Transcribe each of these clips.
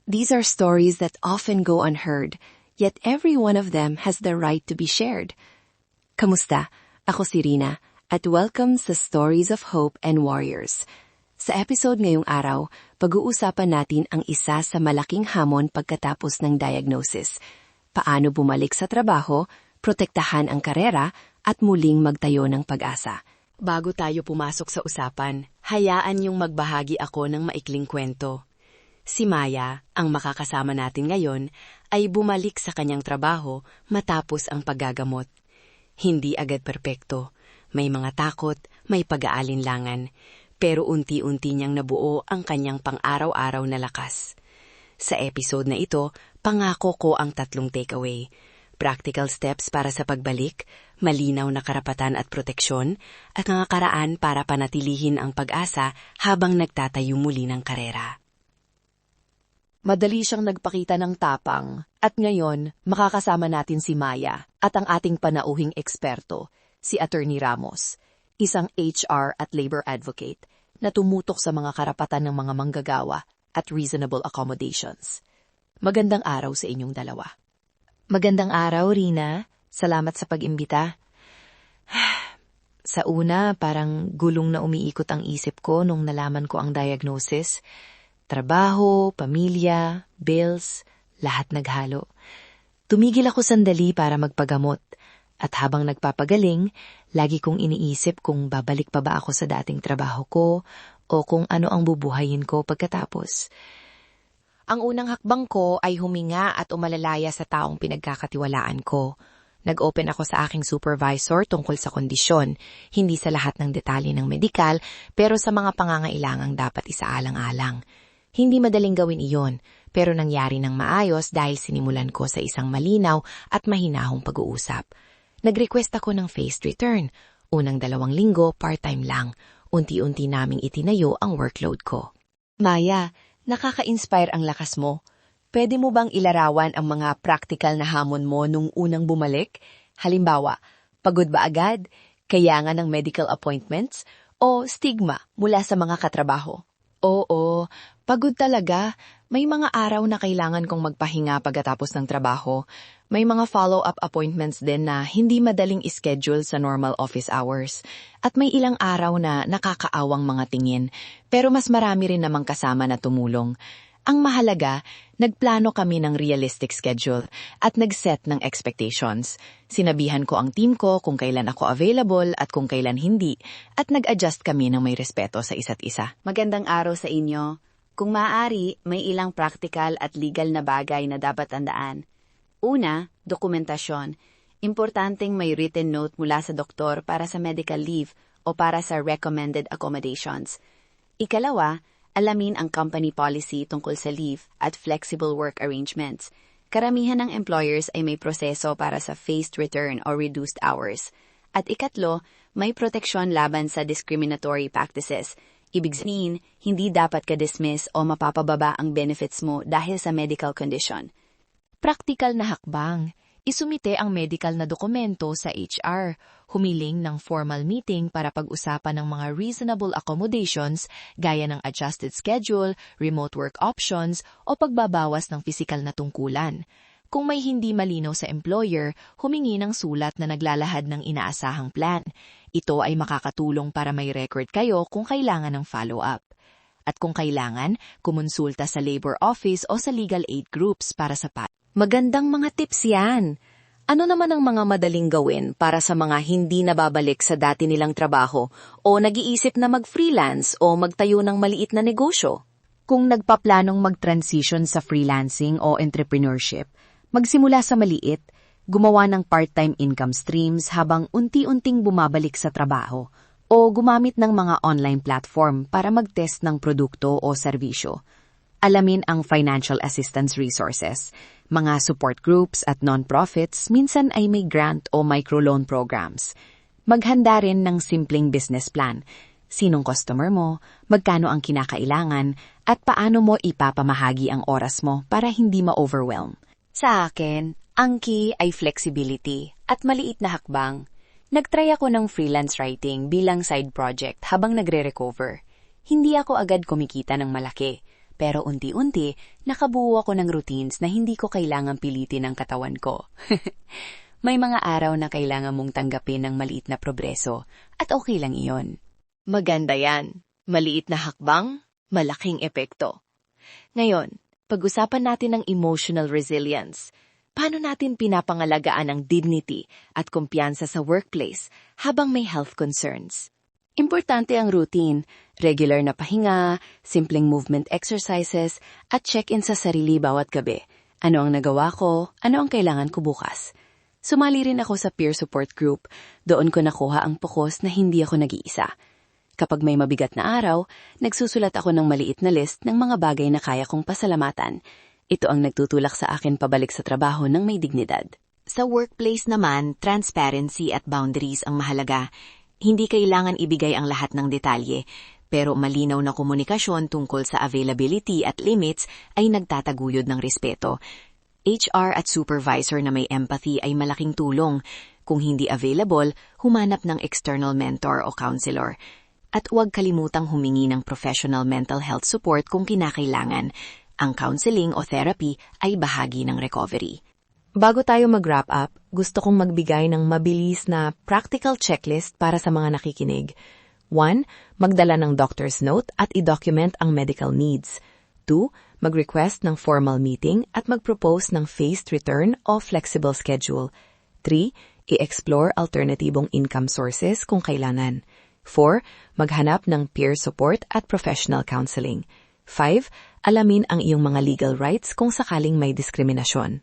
These are stories that often go unheard, yet every one of them has the right to be shared. Kamusta? Ako si Rina, at welcome sa Stories of Hope and Warriors. Sa episode ngayong araw, pag-uusapan natin ang isa sa malaking hamon pagkatapos ng diagnosis. Paano bumalik sa trabaho, protektahan ang karera, at muling magtayo ng pag-asa. Bago tayo pumasok sa usapan, hayaan niyong magbahagi ako ng maikling kwento. Si Maya, ang makakasama natin ngayon, ay bumalik sa kanyang trabaho matapos ang paggagamot. Hindi agad perpekto. May mga takot, may pag-aalinlangan, pero unti-unti niyang nabuo ang kanyang pang-araw-araw na lakas. Sa episode na ito, pangako ko ang 3 takeaway. Practical steps para sa pagbalik, malinaw na karapatan at proteksyon, at mga karaan para panatilihin ang pag-asa habang nagtatayo muli ng karera. Madali siyang nagpakita ng tapang, at ngayon, makakasama natin si Maya at ang ating panauhing eksperto, si Attorney Ramos, isang HR at labor advocate na tumutok sa mga karapatan ng mga manggagawa at reasonable accommodations. Magandang araw sa inyong dalawa. Magandang araw, Rina. Salamat sa pag-imbita. Sa una, parang gulong na umiikot ang isip ko nung nalaman ko ang diagnosis. Trabaho, pamilya, bills, lahat naghalo. Tumigil ako sandali para magpagamot. At habang nagpapagaling, lagi kong iniisip kung babalik pa ba ako sa dating trabaho ko o kung ano ang bubuhayin ko pagkatapos. Ang unang hakbang ko ay huminga at umalalaya sa taong pinagkakatiwalaan ko. Nag-open ako sa aking supervisor tungkol sa kondisyon, hindi sa lahat ng detalye ng medikal, pero sa mga pangangailangang dapat isaalang-alang. Hindi madaling gawin iyon, pero nangyari ng maayos dahil sinimulan ko sa isang malinaw at mahinahong pag-uusap. Nag-request ako ng phased return. Unang 2 linggo, part-time lang. Unti-unti naming itinayo ang workload ko. Maya, nakaka-inspire ang lakas mo. Pwede mo bang ilarawan ang mga practical na hamon mo nung unang bumalik? Halimbawa, pagod ba agad, kayangan ng medical appointments, o stigma mula sa mga katrabaho? Oo, pagod talaga. May mga araw na kailangan kong magpahinga pagkatapos ng trabaho. May mga follow-up appointments din na hindi madaling ischedule sa normal office hours. At may ilang araw na nakakaawang mga tingin, pero mas marami rin namang kasama na tumulong. Ang mahalaga, nagplano kami ng realistic schedule at nag-set ng expectations. Sinabihan ko ang team ko kung kailan ako available at kung kailan hindi, at nag-adjust kami ng may respeto sa isa't isa. Magandang araw sa inyo. Kung maaari, may ilang practical at legal na bagay na dapat tandaan. Una, dokumentasyon. Importanteng may written note mula sa doktor para sa medical leave o para sa recommended accommodations. Ikalawa, alamin ang company policy tungkol sa leave at flexible work arrangements. Karamihan ng employers ay may proseso para sa phased return o reduced hours. At ikatlo, may proteksyon laban sa discriminatory practices. Ibig sabihin, hindi dapat ka-dismiss o mapapababa ang benefits mo dahil sa medical condition. Praktikal na hakbang. Isumite ang medical na dokumento sa HR, humiling ng formal meeting para pag-usapan ng mga reasonable accommodations gaya ng adjusted schedule, remote work options, o pagbabawas ng pisikal na tungkulan. Kung may hindi malinaw sa employer, humingi ng sulat na naglalahad ng inaasahang plan. Ito ay makakatulong para may record kayo kung kailangan ng follow-up. At kung kailangan, kumonsulta sa labor office o sa legal aid groups para sa Magandang mga tips yan. Ano naman ang mga madaling gawin para sa mga hindi nababalik sa dati nilang trabaho o nag-iisip na mag-freelance o magtayo ng maliit na negosyo? Kung nagpaplanong mag-transition sa freelancing o entrepreneurship, magsimula sa maliit, gumawa ng part-time income streams habang unti-unting bumabalik sa trabaho, o gumamit ng mga online platform para mag-test ng produkto o serbisyo. Alamin ang financial assistance resources. Mga support groups at non-profits minsan ay may grant o microloan programs. Maghanda rin ng simpleng business plan. Sinong customer mo, magkano ang kinakailangan, at paano mo ipapamahagi ang oras mo para hindi ma-overwhelm. Sa akin, ang key ay flexibility at maliit na hakbang. Nagtry ako ng freelance writing bilang side project habang nagre-recover. Hindi ako agad kumikita ng malaki, Pero unti-unti, nakabuo ako ng routines na hindi ko kailangang pilitin ang katawan ko. May mga araw na kailangan mong tanggapin ng maliit na progreso at okay lang iyon. Maganda yan. Maliit na hakbang, malaking epekto. Ngayon, pag-usapan natin ang emotional resilience. Paano natin pinapangalagaan ang dignity at kumpiyansa sa workplace habang may health concerns? Importante ang routine, regular na pahinga, simpleng movement exercises, at check-in sa sarili bawat gabi. Ano ang nagawa ko? Ano ang kailangan ko bukas? Sumali rin ako sa peer support group. Doon ko nakuha ang pukos na hindi ako nag-iisa. Kapag may mabigat na araw, nagsusulat ako ng maliit na list ng mga bagay na kaya kong pasalamatan. Ito ang nagtutulak sa akin pabalik sa trabaho ng may dignidad. Sa workplace naman, transparency at boundaries ang mahalaga. Hindi kailangan ibigay ang lahat ng detalye, pero malinaw na komunikasyon tungkol sa availability at limits ay nagtataguyod ng respeto. HR at supervisor na may empathy ay malaking tulong. Kung hindi available, humanap ng external mentor o counselor. At huwag kalimutang humingi ng professional mental health support kung kinakailangan. Ang counseling o therapy ay bahagi ng recovery. Bago tayo mag-wrap up, gusto kong magbigay ng mabilis na practical checklist para sa mga nakikinig. 1. Magdala ng doctor's note at i-document ang medical needs. 2. Mag-request ng formal meeting at mag-propose ng phased return o flexible schedule. 3. I-explore alternatibong income sources kung kailangan. 4. Maghanap ng peer support at professional counseling. 5. Alamin ang iyong mga legal rights kung sakaling may diskriminasyon.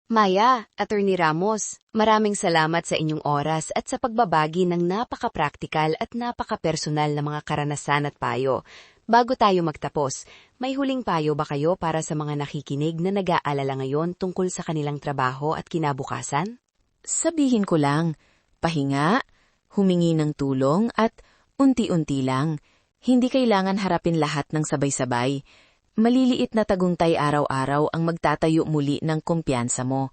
Maya, Attorney Ramos, maraming salamat sa inyong oras at sa pagbabagi ng napaka-praktikal at napaka-personal na mga karanasan at payo. Bago tayo magtapos, may huling payo ba kayo para sa mga nakikinig na nag-aalala ngayon tungkol sa kanilang trabaho at kinabukasan? Sabihin ko lang, pahinga, humingi ng tulong at unti-unti lang. Hindi kailangan harapin lahat ng sabay-sabay. Maliliit na tagumpay araw-araw ang magtatayo muli ng kumpiyansa mo.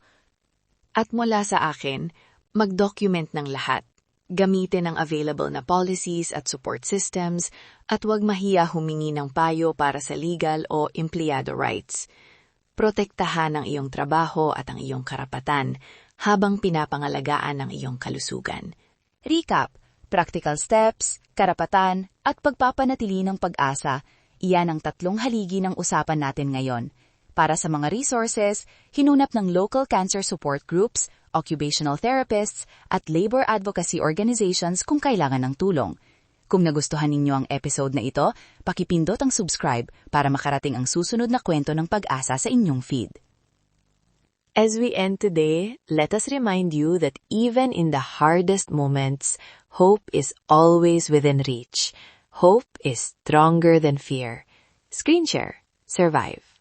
At mula sa akin, mag-document ng lahat. Gamitin ang available na policies at support systems at huwag mahiya humingi ng payo para sa legal o empleyado rights. Protektahan ang iyong trabaho at ang iyong karapatan habang pinapangalagaan ang iyong kalusugan. Recap, practical steps, karapatan, at pagpapanatili ng pag-asa. Iyan ang 3 haligi ng usapan natin ngayon. Para sa mga resources, hinunap ng local cancer support groups, occupational therapists, at labor advocacy organizations kung kailangan ng tulong. Kung nagustuhan ninyo ang episode na ito, pakipindot ang subscribe para makarating ang susunod na kwento ng pag-asa sa inyong feed. As we end today, let us remind you that even in the hardest moments, hope is always within reach. Hope is stronger than fear. Screen share. Survive.